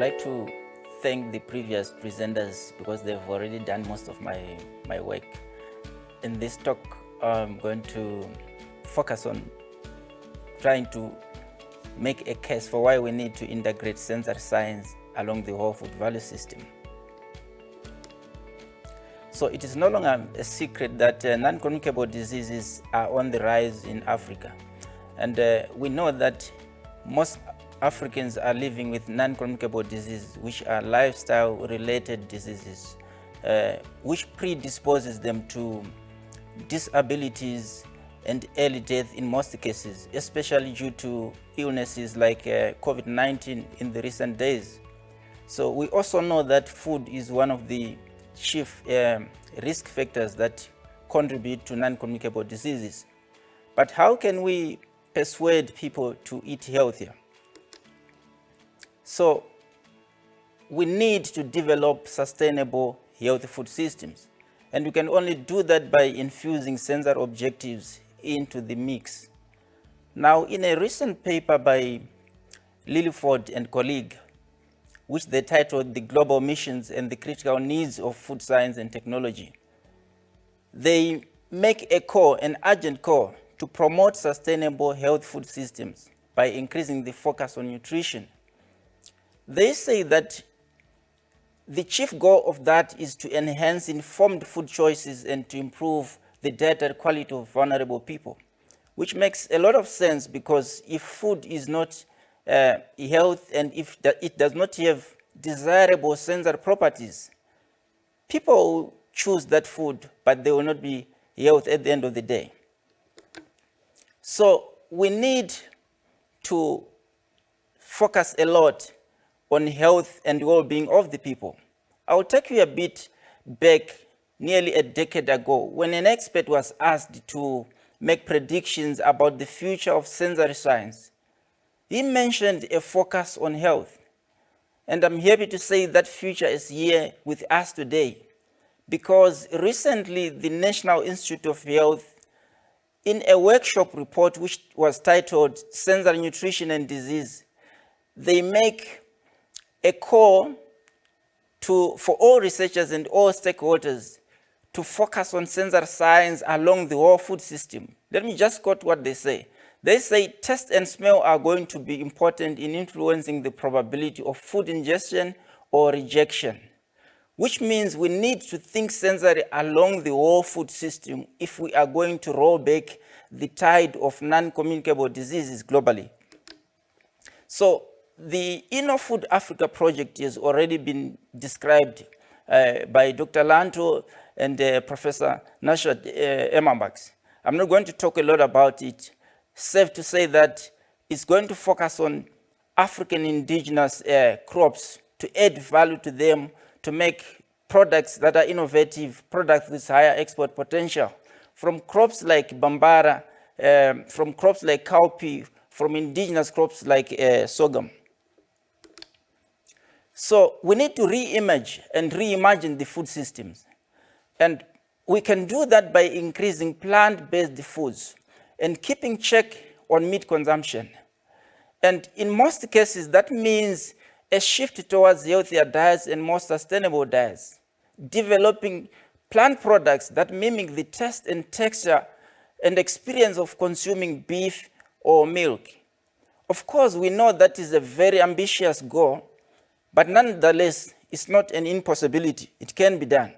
like to thank the previous presenters because they've already done most of my work. In this talk, I'm going to focus on trying to make a case for why we need to integrate sensor science along the whole food value system. So it is no longer a secret that non-communicable diseases are on the rise in Africa. And we know that most Africans are living with non-communicable diseases, which are lifestyle-related diseases, which predisposes them to disabilities and early death in most cases, especially due to illnesses like COVID-19 in the recent days. So we also know that food is one of the chief risk factors that contribute to non-communicable diseases. But how can we persuade people to eat healthier? So we need to develop sustainable healthy food systems. And we can only do that by infusing sensor objectives into the mix. Now, in a recent paper by Lilliford and colleague, which they titled The Global Missions and the Critical Needs of Food Science and Technology, they make a call, an urgent call, to promote sustainable health food systems by increasing the focus on nutrition. They say that the chief goal of that is to enhance informed food choices and to improve the dietary quality of vulnerable people, which makes a lot of sense because if food is not health and if it does not have desirable sensor properties, people will choose that food, but they will not be healthy at the end of the day. So we need to focus a lot on health and well-being of the people. I'll take you a bit back, nearly a decade ago, when an expert was asked to make predictions about the future of sensory science. He mentioned a focus on health. And I'm happy to say that future is here with us today, because recently the National Institute of Health, in a workshop report which was titled Sensory Nutrition and Disease, they make a call for all researchers and all stakeholders to focus on sensor science along the whole food system. Let me just quote what they say. They say taste and smell are going to be important in influencing the probability of food ingestion or rejection, which means we need to think sensory along the whole food system if we are going to roll back the tide of non-communicable diseases globally. So the InnoFood Africa project has already been described by Dr. Lanto and Professor Nashad Emambaks. I'm not going to talk a lot about it. Safe to say that it's going to focus on African indigenous crops to add value to them, to make products that are innovative, products with higher export potential, from crops like Bambara, from crops like cowpea, from indigenous crops like sorghum. So we need to reimage and reimagine the food systems. And we can do that by increasing plant-based foods and keeping check on meat consumption. And in most cases, that means a shift towards healthier diets and more sustainable diets, developing plant products that mimic the taste and texture and experience of consuming beef or milk. Of course, we know that is a very ambitious goal, but nonetheless, it's not an impossibility. It can be done.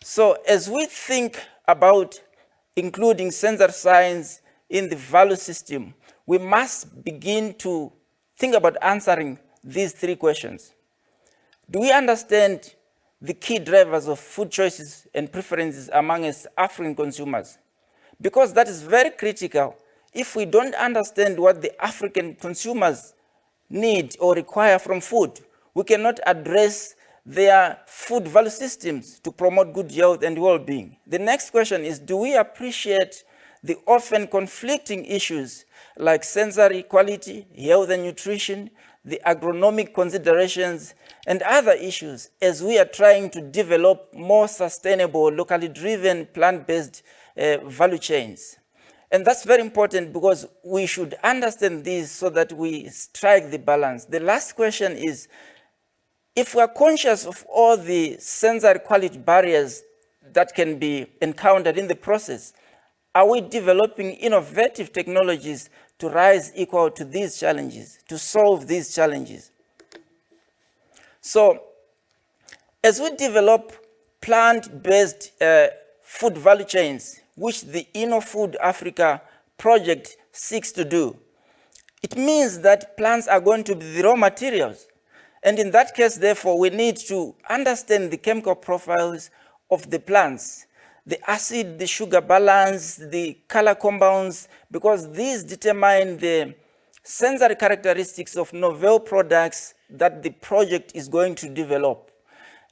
So as we think about including sensor science in the value system, we must begin to think about answering these three questions. Do we understand the key drivers of food choices and preferences among us African consumers? Because that is very critical. If we don't understand what the African consumers need or require from food, we cannot address their food value systems to promote good health and well-being. The next question is, do we appreciate the often conflicting issues like sensory quality, health and nutrition, the agronomic considerations, and other issues as we are trying to develop more sustainable, locally driven, plant-based value chains? And that's very important because we should understand this so that we strike the balance. The last question is, if we are conscious of all the sensory quality barriers that can be encountered in the process, are we developing innovative technologies to rise equal to these challenges, to solve these challenges? So, as we develop plant-based food value chains, which the InnoFood Africa project seeks to do, it means that plants are going to be the raw materials. And in that case, therefore, we need to understand the chemical profiles of the plants, the acid, the sugar balance, the color compounds, because these determine the sensory characteristics of novel products that the project is going to develop.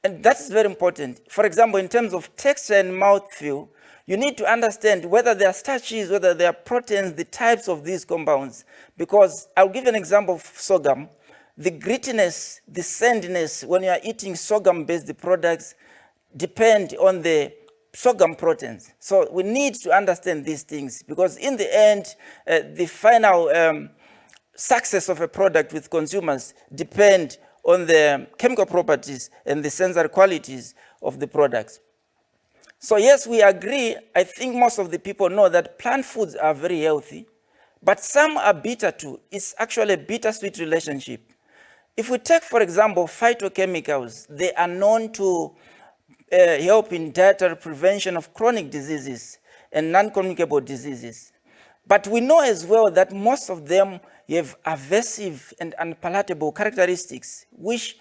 And that's very important. For example, in terms of texture and mouthfeel, you need to understand whether they are starches, whether they are proteins, the types of these compounds. Because I'll give an example of sorghum. The grittiness, the sandiness, when you are eating sorghum-based products, depend on the sorghum proteins. So we need to understand these things because in the end, the final success of a product with consumers depend on the chemical properties and the sensory qualities of the products. So yes, we agree. I think most of the people know that plant foods are very healthy, but some are bitter too. It's actually a bitter-sweet relationship. If we take, for example, phytochemicals, they are known to help in dietary prevention of chronic diseases and non-communicable diseases. But we know as well that most of them have aversive and unpalatable characteristics, which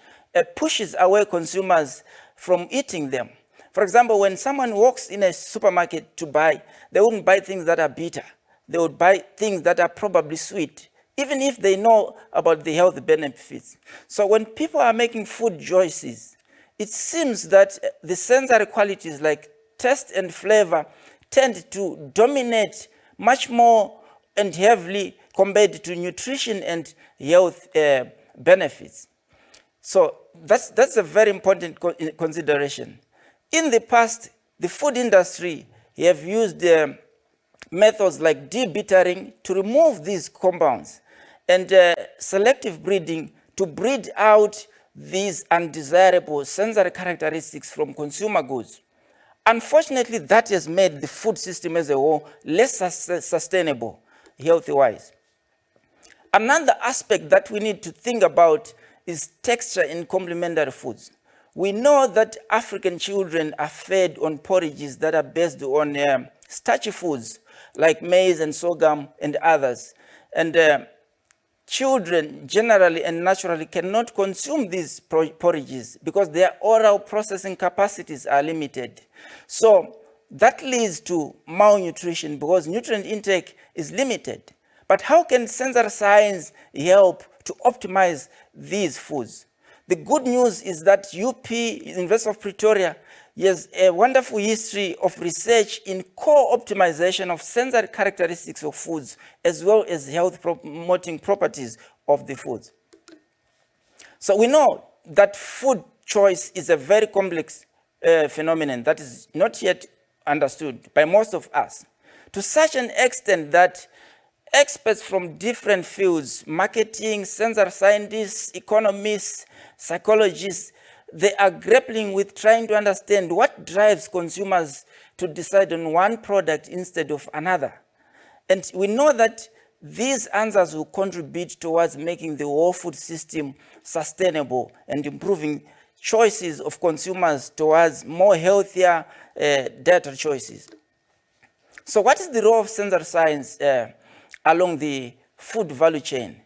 pushes away consumers from eating them. For example, when someone walks in a supermarket to buy, they wouldn't buy things that are bitter. They would buy things that are probably sweet, even if they know about the health benefits. So when people are making food choices, it seems that the sensory qualities like taste and flavor tend to dominate much more and heavily compared to nutrition and health benefits. So that's a very important consideration. In the past, the food industry have used methods like debittering to remove these compounds and selective breeding to breed out these undesirable sensory characteristics from consumer goods. Unfortunately, that has made the food system as a whole less sustainable, health-wise. Another aspect that we need to think about is texture in complementary foods. We know that African children are fed on porridges that are based on starchy foods like maize and sorghum and others. And children generally and naturally cannot consume these porridges because their oral processing capacities are limited. So that leads to malnutrition because nutrient intake is limited. But how can sensory science help to optimize these foods? The good news is that UP, University of Pretoria, has a wonderful history of research in co-optimization of sensory characteristics of foods as well as health-promoting properties of the foods. So we know that food choice is a very complex phenomenon that is not yet understood by most of us, to such an extent that experts from different fields, marketing, sensory scientists, economists, psychologists, they are grappling with trying to understand what drives consumers to decide on one product instead of another. And we know that these answers will contribute towards making the whole food system sustainable and improving choices of consumers towards more healthier dietary choices. So what is the role of sensory science along the food value chain?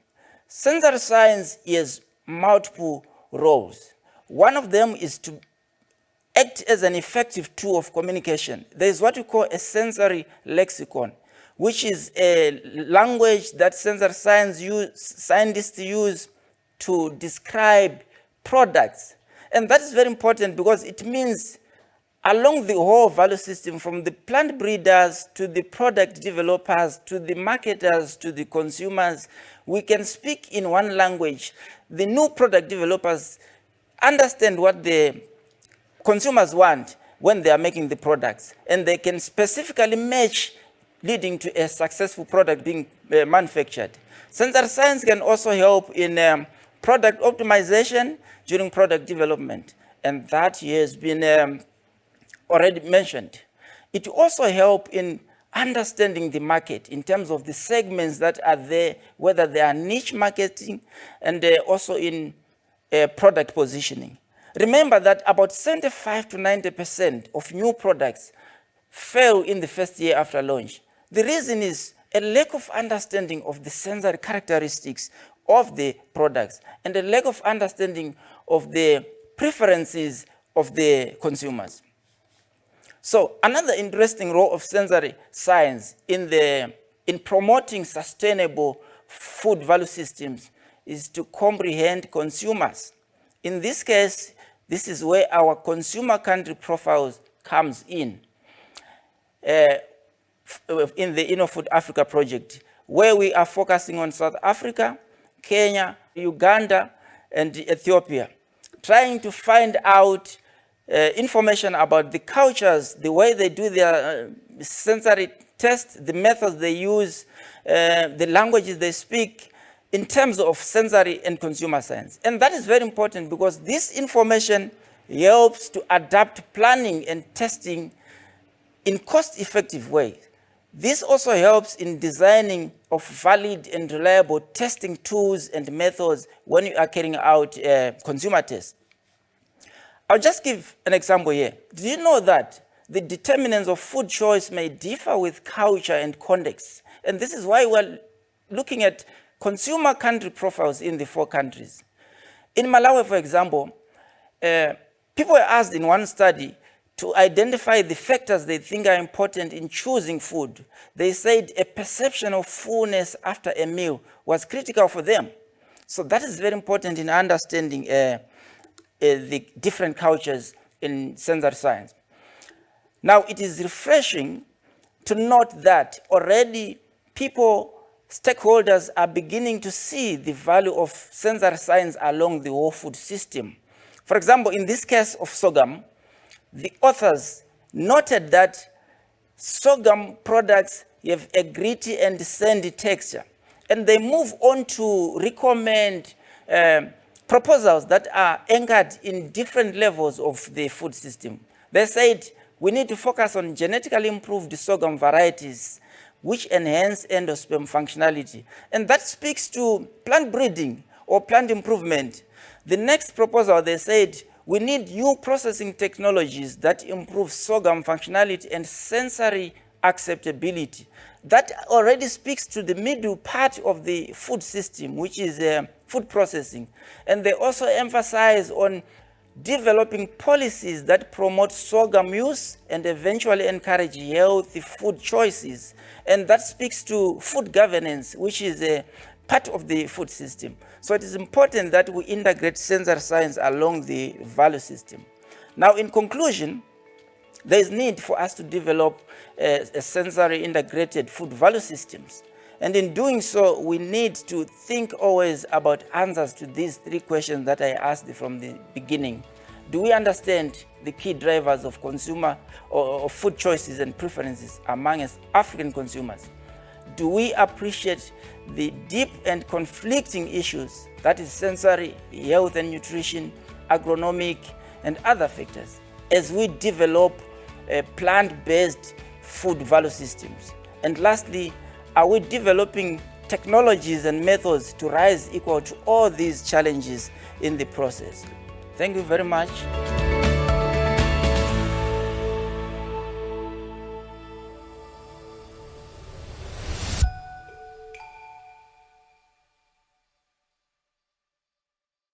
Sensory science has multiple roles. One of them is to act as an effective tool of communication. There is what we call a sensory lexicon, which is a language that sensory scientists use to describe products. And that is very important because it means along the whole value system, from the plant breeders to the product developers, to the marketers, to the consumers, we can speak in one language. The new product developers understand what the consumers want when they are making the products, and they can specifically match leading to a successful product being manufactured. Sensory science can also help in product optimization during product development, and that has been already mentioned. It also helps in understanding the market in terms of the segments that are there, whether they are niche marketing, and also in product positioning. Remember that about 75 to 90% of new products fail in the first year after launch. The reason is a lack of understanding of the sensory characteristics of the products and a lack of understanding of the preferences of the consumers. So another interesting role of sensory science in promoting sustainable food value systems is to comprehend consumers. In this case, this is where our consumer country profiles comes in the InnoFood Africa project, where we are focusing on South Africa, Kenya, Uganda, and Ethiopia, trying to find out information about the cultures, the way they do their sensory tests, the methods they use, the languages they speak, in terms of sensory and consumer science. And that is very important because this information helps to adapt planning and testing in cost-effective ways. This also helps in designing of valid and reliable testing tools and methods when you are carrying out consumer tests. I'll just give an example here. Do you know that the determinants of food choice may differ with culture and context? And this is why we're looking at consumer country profiles in the 4 countries. In Malawi, for example, people were asked in one study to identify the factors they think are important in choosing food. They said a perception of fullness after a meal was critical for them. So that is very important in understanding the different cultures in sensory science. Now, it is refreshing to note that already stakeholders are beginning to see the value of sensory science along the whole food system. For example, in this case of sorghum, the authors noted that sorghum products have a gritty and sandy texture, and they move on to recommend proposals that are anchored in different levels of the food system. They said we need to focus on genetically improved sorghum varieties which enhance endosperm functionality. And that speaks to plant breeding or plant improvement. The next proposal, they said, we need new processing technologies that improve sorghum functionality and sensory acceptability. That already speaks to the middle part of the food system, which is food processing. And they also emphasize on developing policies that promote sorghum use and eventually encourage healthy food choices. And that speaks to food governance, which is a part of the food system. So it is important that we integrate sensory science along the value system. Now, in conclusion, there is need for us to develop a sensory integrated food value systems. And in doing so, we need to think always about answers to these 3 questions that I asked from the beginning. Do we understand the key drivers of consumer or food choices and preferences among African consumers? Do we appreciate the deep and conflicting issues, that is sensory, health and nutrition, agronomic, and other factors, as we develop plant-based food value systems? And lastly, are we developing technologies and methods to rise equal to all these challenges in the process? Thank you very much.